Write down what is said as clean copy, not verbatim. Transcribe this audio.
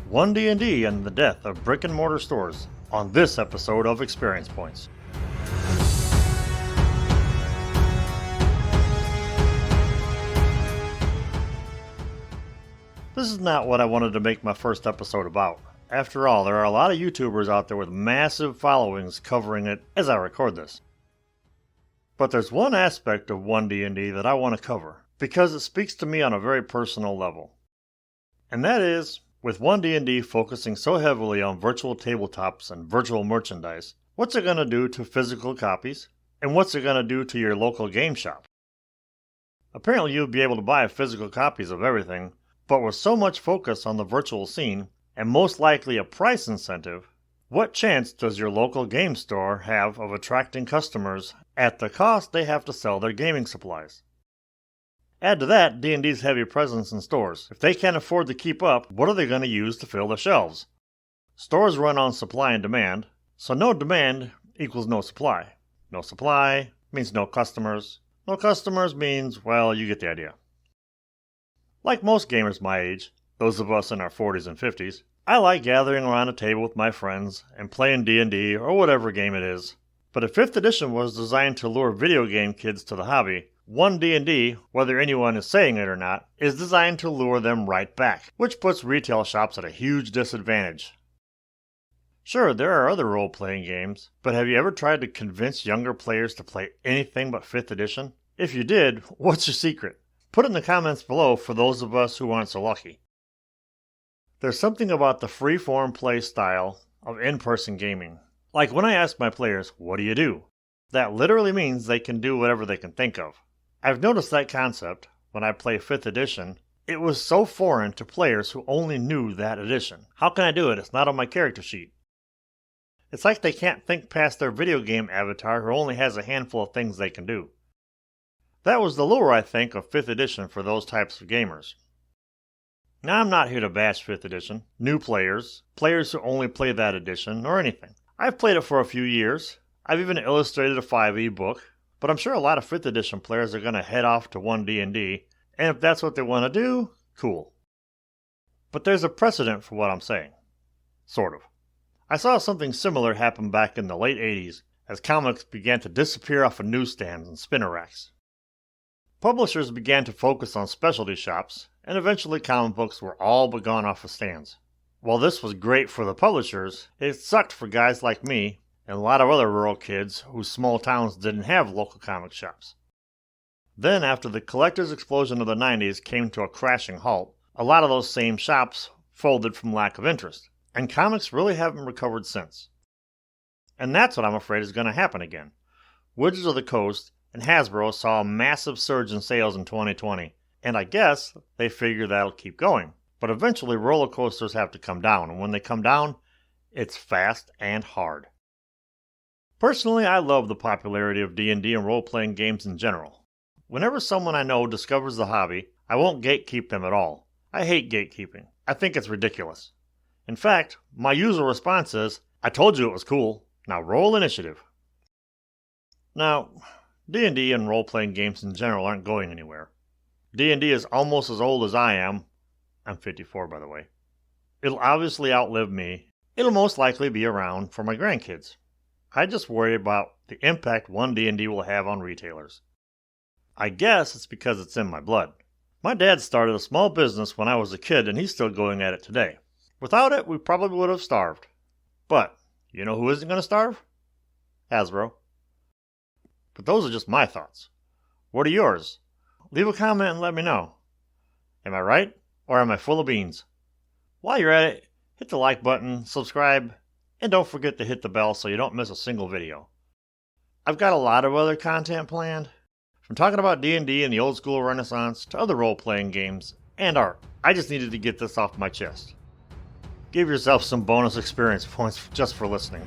One D&D and the death of brick and mortar stores on this episode of Experience Points. This is not what I wanted to make my first episode about. After all, there are a lot of YouTubers out there with massive followings covering it as I record this. But there's one aspect of One D&D that I want to cover, because it speaks to me on a very personal level. And that is, with One D&D focusing so heavily on virtual tabletops and virtual merchandise, what's it going to do to physical copies, and what's it going to do to your local game shop? Apparently you'll be able to buy physical copies of everything, but with so much focus on the virtual scene, and most likely a price incentive, what chance does your local game store have of attracting customers at the cost they have to sell their gaming supplies? Add to that D&D's heavy presence in stores. If they can't afford to keep up, what are they going to use to fill their shelves? Stores run on supply and demand, so no demand equals no supply. No supply means no customers. No customers means, well, you get the idea. Like most gamers my age, those of us in our 40s and 50s, I like gathering around a table with my friends and playing D&D or whatever game it is. But if 5th edition was designed to lure video game kids to the hobby, One D&D, whether anyone is saying it or not, is designed to lure them right back, which puts retail shops at a huge disadvantage. Sure, there are other role-playing games, but have you ever tried to convince younger players to play anything but 5th edition? If you did, what's your secret? Put it in the comments below for those of us who aren't so lucky. There's something about the free-form play style of in-person gaming. Like when I ask my players, what do you do? That literally means they can do whatever they can think of. I've noticed that concept when I play 5th edition. It was so foreign to players who only knew that edition. How can I do it? It's not on my character sheet. It's like they can't think past their video game avatar who only has a handful of things they can do. That was the lure, I think, of 5th edition for those types of gamers. Now, I'm not here to bash 5th edition, new players, players who only play that edition, or anything. I've played it for a few years. I've even illustrated a 5e book, but I'm sure a lot of 5th edition players are going to head off to One D&D, and if that's what they want to do, cool. But there's a precedent for what I'm saying. Sort of. I saw something similar happen back in the late 80s as comics began to disappear off of newsstands and spinner racks. Publishers began to focus on specialty shops, and eventually comic books were all but gone off of stands. While this was great for the publishers, it sucked for guys like me and a lot of other rural kids whose small towns didn't have local comic shops. Then, after the collector's explosion of the 90s came to a crashing halt, a lot of those same shops folded from lack of interest, and comics really haven't recovered since. And that's what I'm afraid is going to happen again. Wizards of the Coast and Hasbro saw a massive surge in sales in 2020, and I guess they figure that'll keep going. But eventually roller coasters have to come down, and when they come down, it's fast and hard. Personally, I love the popularity of D&D and role-playing games in general. Whenever someone I know discovers the hobby, I won't gatekeep them at all. I hate gatekeeping. I think it's ridiculous. In fact, my usual response is, I told you it was cool. Now roll initiative. Now, D&D and role-playing games in general aren't going anywhere. D&D is almost as old as I am. I'm 54, by the way. It'll obviously outlive me. It'll most likely be around for my grandkids. I just worry about the impact One D&D will have on retailers. I guess it's because it's in my blood. My dad started a small business when I was a kid, and he's still going at it today. Without it, we probably would have starved. But, you know who isn't going to starve? Hasbro. But those are just my thoughts. What are yours? Leave a comment and let me know. Am I right, or am I full of beans? While you're at it, hit the like button, subscribe, and don't forget to hit the bell so you don't miss a single video. I've got a lot of other content planned, from talking about D&D and the old school Renaissance to other role-playing games and art. I just needed to get this off my chest. Give yourself some bonus experience points just for listening.